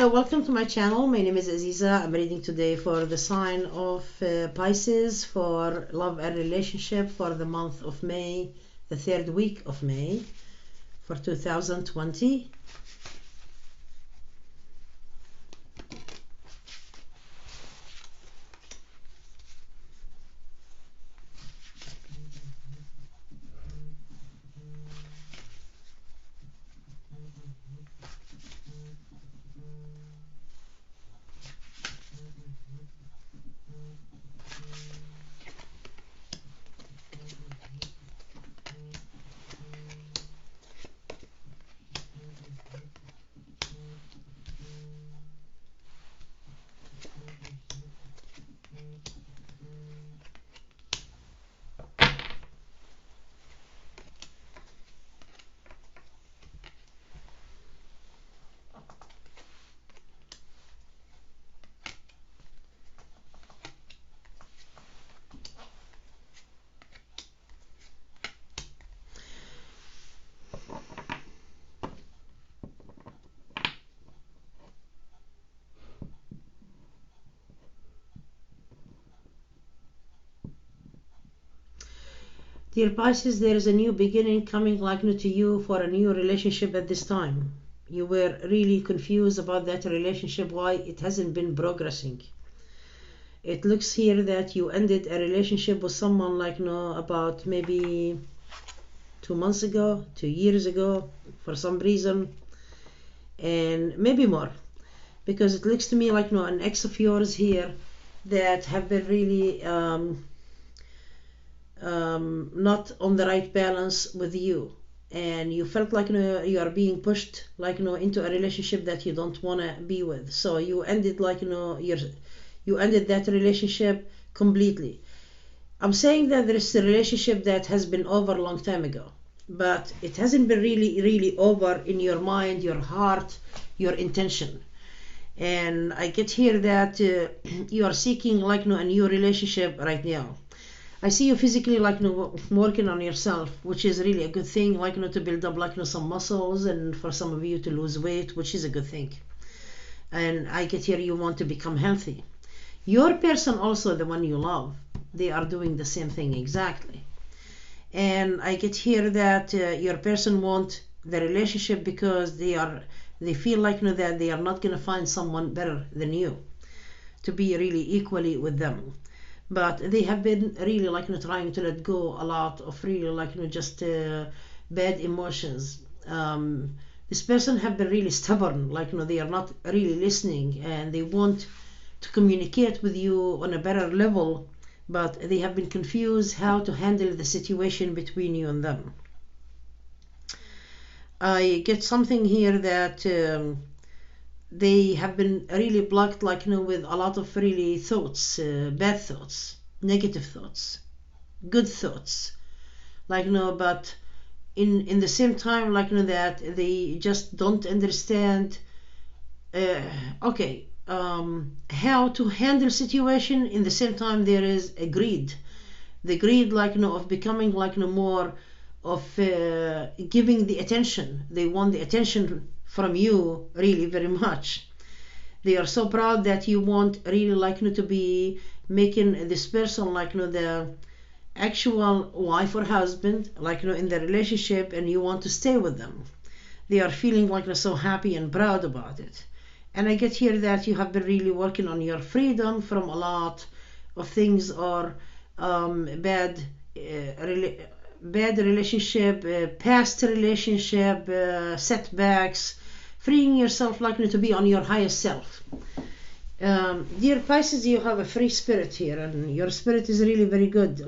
Hello, welcome to my channel. My name is Aziza. I'm reading today for the sign of Pisces for love and relationship for the month of May, the third week of May for 2020. Dear Pisces, there is a new beginning coming to you for a new relationship at this time. You were really confused about that relationship, why it hasn't been progressing. It looks here that you ended a relationship with someone about maybe 2 months ago, 2 years ago, for some reason, and maybe more. Because it looks to me like an ex of yours here that have been really not on the right balance with you, and you felt you are being pushed into a relationship that you don't want to be with, so you ended you ended that relationship completely. I'm saying that there is a relationship that has been over a long time ago, but it hasn't been really over in your mind, your heart, your intention. And I get here that you are seeking a new relationship right now. I see you physically working on yourself, which is really a good thing, to build up some muscles, and for some of you to lose weight, which is a good thing. And I get here you want to become healthy. Your person also, the one you love, they are doing the same thing exactly. And I get here that your person want the relationship because they feel that they are not going to find someone better than you to be really equally with them. But they have been really trying to let go a lot of really just bad emotions. This person have been really stubborn, they are not really listening, and they want to communicate with you on a better level, but they have been confused how to handle the situation between you and them. I get something here that they have been really blocked with a lot of really thoughts, bad thoughts, negative thoughts, good thoughts, but in the same time that they just don't understand how to handle situation. In the same time there is a greed, the greed of becoming more of giving the attention. They want the attention from you really very much. They are so proud that you want really to be making this person the actual wife or husband in the relationship, and you want to stay with them. They are feeling so happy and proud about it. And I get here that you have been really working on your freedom from a lot of things, or bad relationship, past relationship, setbacks, freeing yourself to be on your highest self. Dear Pisces, you have a free spirit here, and your spirit is really very good.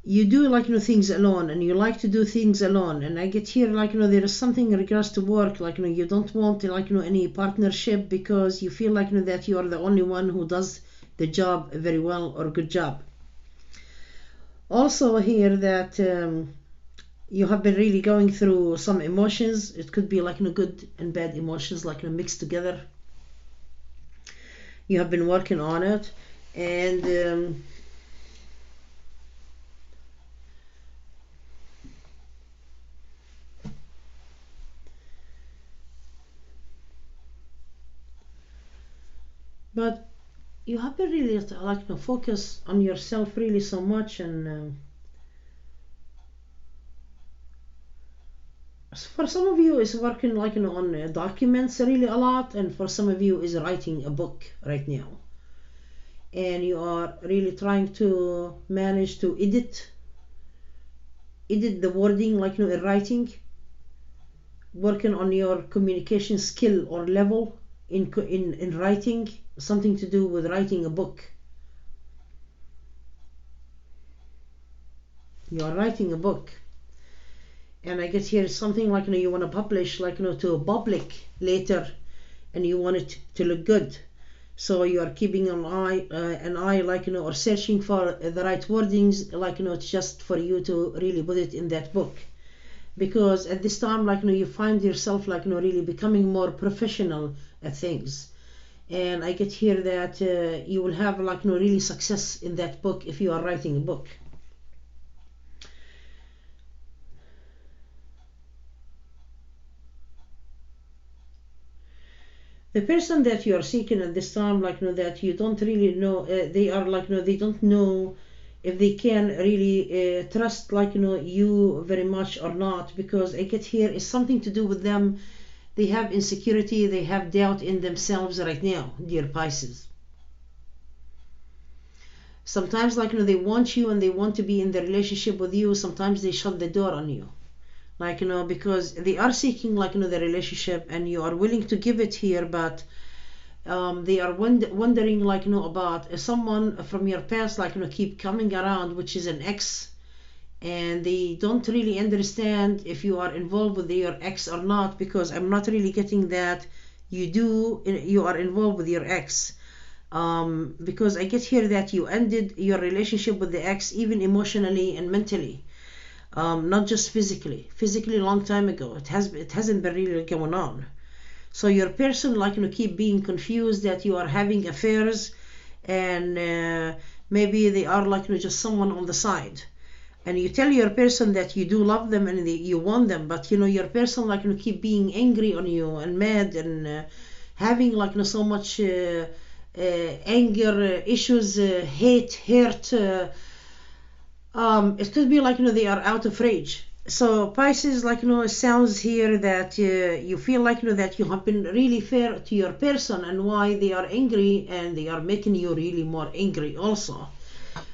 You do things alone, and you like to do things alone. And I get here there is something in regards to work, you don't want any partnership, because you feel that you are the only one who does the job very well, or good job. Also here that you have been really going through some emotions. It could be good and bad emotions mixed together. You have been working on it, and but you have to really focus on yourself really so much. And for some of you is working on documents really a lot, and for some of you is writing a book right now, and you are really trying to manage to edit the wording in writing, working on your communication skill or level in writing, something to do with writing a book. You are writing a book, and I get here something you want to publish to a public later, and you want it to look good, so you are keeping an eye or searching for the right wordings just for you to really put it in that book, because at this time you find yourself really becoming more professional at things. And I get here that you will have really success in that book if you are writing a book. The person that you are seeking at this time, that you don't really know, they are they don't know if they can really trust you very much or not, because I get here is something to do with them. They have insecurity, they have doubt in themselves right now, dear Pisces. Sometimes they want you and they want to be in the relationship with you. Sometimes they shut the door on you, because they are seeking the relationship, and you are willing to give it here, but they are wondering about someone from your past keep coming around, which is an ex, and they don't really understand if you are involved with your ex or not, because I'm not really getting that you are involved with your ex, because I get here that you ended your relationship with the ex, even emotionally and mentally. Not just physically a long time ago. It hasn't been really going on. So your person keep being confused that you are having affairs, and maybe they are just someone on the side, and you tell your person that you do love them and you want them, but your person keep being angry on you and mad, and having so much anger issues, hate, hurt. It could be they are out of rage. So Pisces, it sounds here that you feel that you have been really fair to your person, and why they are angry, and they are making you really more angry also.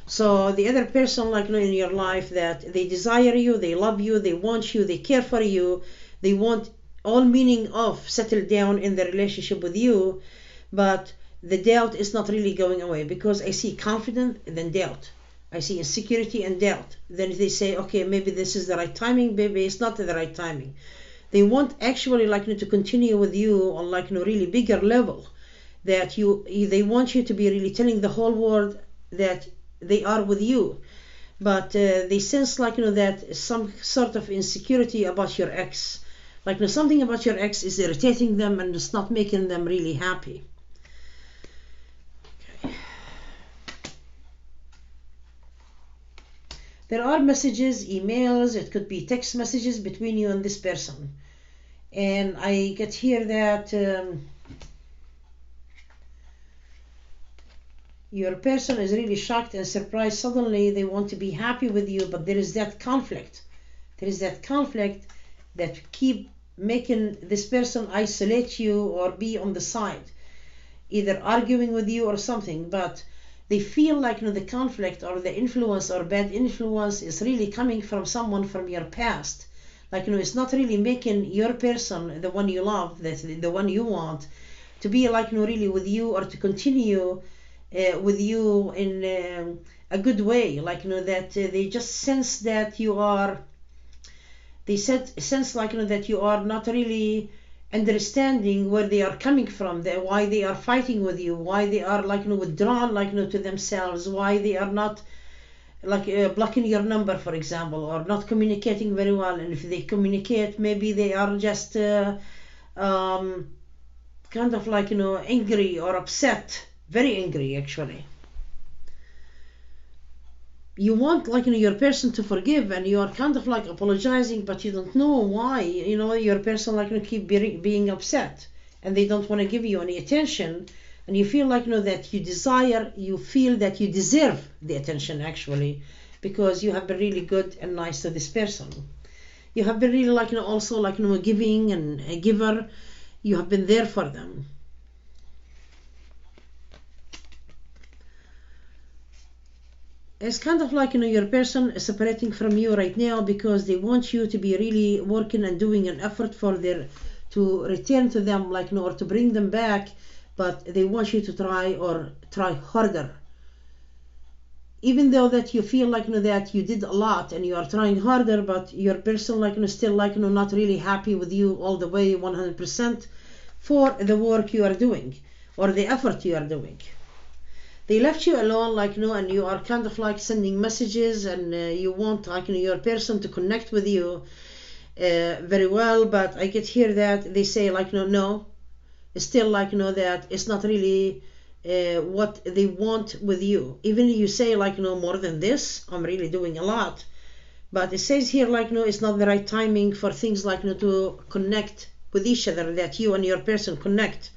So the other person in your life, that they desire you, they love you, they want you, they care for you, they want all meaning of settle down in the relationship with you, but the doubt is not really going away, because I see confidence and then doubt. I see insecurity and doubt. Then they say, okay, maybe this is the right timing, maybe it's not the right timing. They want actually to continue with you on really bigger level, that they want you to be really telling the whole world that they are with you, but they sense that some sort of insecurity about your ex, something about your ex is irritating them, and it's not making them really happy. There are messages, emails, it could be text messages between you and this person. And I get here that your person is really shocked and surprised. Suddenly they want to be happy with you, but there is that conflict. There is that conflict that keep making this person isolate you or be on the side, either arguing with you or something, but they feel the conflict or the influence or bad influence is really coming from someone from your past. It's not really making your person, the one you love, the one you want, to be really with you, or to continue with you in a good way. That they just sense that you are, they sense that you are not really understanding where they are coming from, why they are fighting with you, why they are withdrawn to themselves, why they are not blocking your number, for example, or not communicating very well. And if they communicate, maybe they are just kind of angry or upset, very angry actually. You want your person to forgive, and you are kind of apologizing, but you don't know why. Your person keep being upset, and they don't want to give you any attention, and you feel like that you feel that you deserve the attention actually, because you have been really good and nice to this person. You have been really also giving and a giver. You have been there for them. It's kind of your person is separating from you right now because they want you to be really working and doing an effort to return to them or to bring them back, but they want you to try harder. Even though that you feel that you did a lot and you are trying harder, but your person still not really happy with you all the way 100% for the work you are doing or the effort you are doing. They left you alone and you are kind of sending messages, and you want your person to connect with you very well, but I get here that they say no, it's still that it's not really what they want with you. Even you say more than this, I'm really doing a lot, but it says here it's not the right timing for things to connect with each other, that you and your person connect.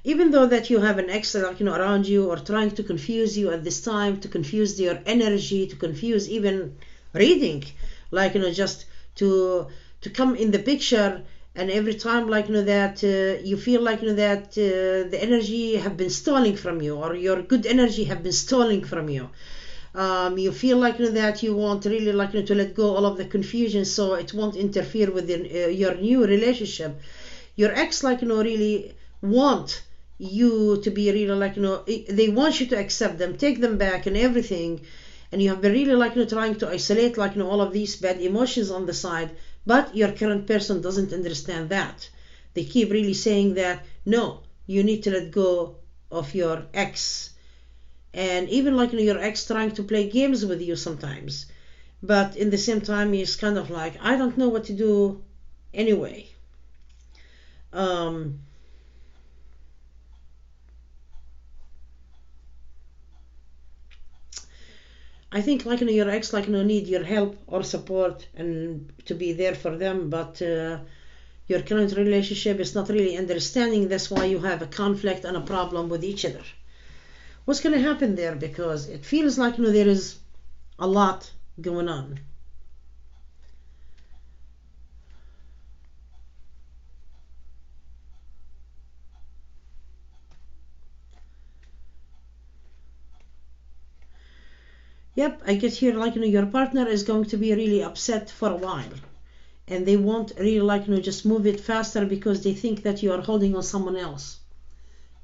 Even though that you have an ex around you or trying to confuse you at this time, to confuse your energy, to confuse even reading, just to come in the picture, and every time that you feel that the energy have been stolen from you, or your good energy have been stolen from you. You feel that you want really to let go all of the confusion, so it won't interfere with your new relationship. Your ex really want you to be really they want you to accept them, take them back and everything, and you have been really trying to isolate all of these bad emotions on the side, but your current person doesn't understand that. They keep really saying that no, you need to let go of your ex, and even your ex trying to play games with you sometimes, but in the same time he's kind of I don't know what to do anyway. I think your ex need your help or support and to be there for them, but your current relationship is not really understanding. That's why you have a conflict and a problem with each other. What's going to happen there? Because it feels there is a lot going on. Yep, I get here your partner is going to be really upset for a while, and they won't really just move it faster because they think that you are holding on someone else,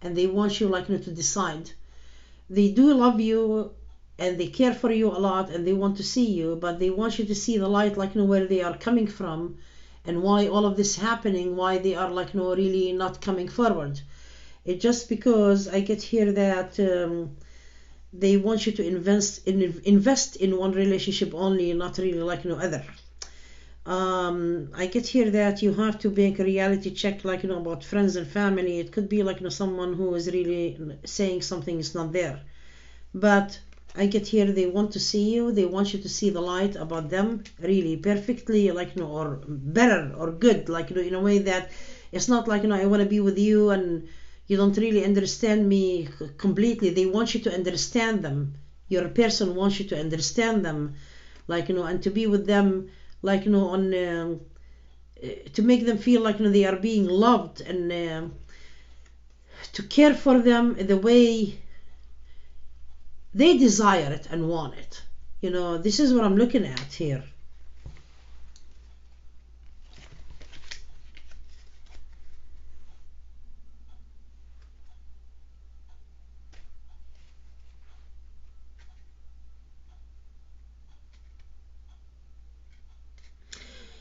and they want you to decide. They do love you and they care for you a lot and they want to see you, but they want you to see the light where they are coming from and why all of this happening, why they are really not coming forward. It's just because I get here that they want you to invest in one relationship only, not really other. I get here that you have to make a reality check about friends and family. It could be someone who is really saying something is not there, but I get here they want to see you, they want you to see the light about them really perfectly, or better or good, in a way that it's not I want to be with you and you don't really understand me completely. They want you to understand them. Your person wants you to understand them, and to be with them, on to make them feel they are being loved, and to care for them the way they desire it and want it. This is what I'm looking at here.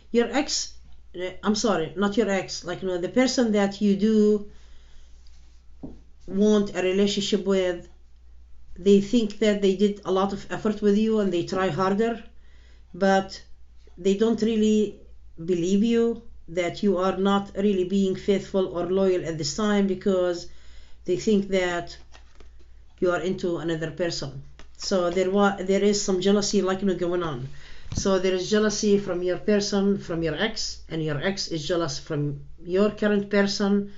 Your ex, I'm sorry, not your ex, the person that you do want a relationship with, they think that they did a lot of effort with you and they try harder, but they don't really believe you, that you are not really being faithful or loyal at this time, because they think that you are into another person. So there is some jealousy going on. So there is jealousy from your person, from your ex, and your ex is jealous from your current person,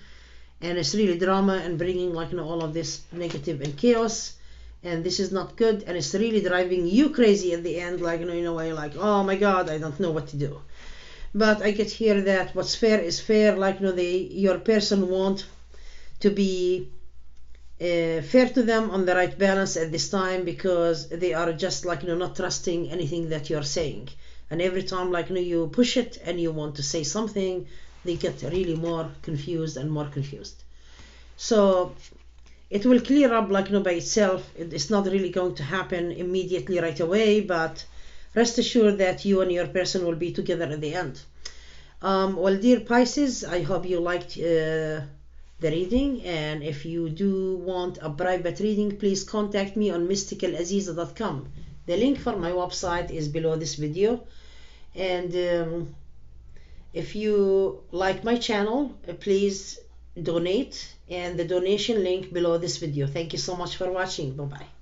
and it's really drama and bringing like all of this negative and chaos, and this is not good, and it's really driving you crazy at the end, like in a way like, oh my god, I don't know what to do. But I get here that what's fair is fair, like your person want to be fair to them on the right balance at this time, because they are just like not trusting anything that you're saying, and every time like you push it and you want to say something, they get really more confused and more confused. So it will clear up like by itself. It's not really going to happen immediately right away, but rest assured that you and your person will be together at the end. Well, dear Pisces, I hope you liked the reading, and if you do want a private reading, please contact me on mysticalaziza.com. The link for my website is below this video, and if you like my channel, please donate, and the donation link below this video. Thank you so much for watching. Bye bye.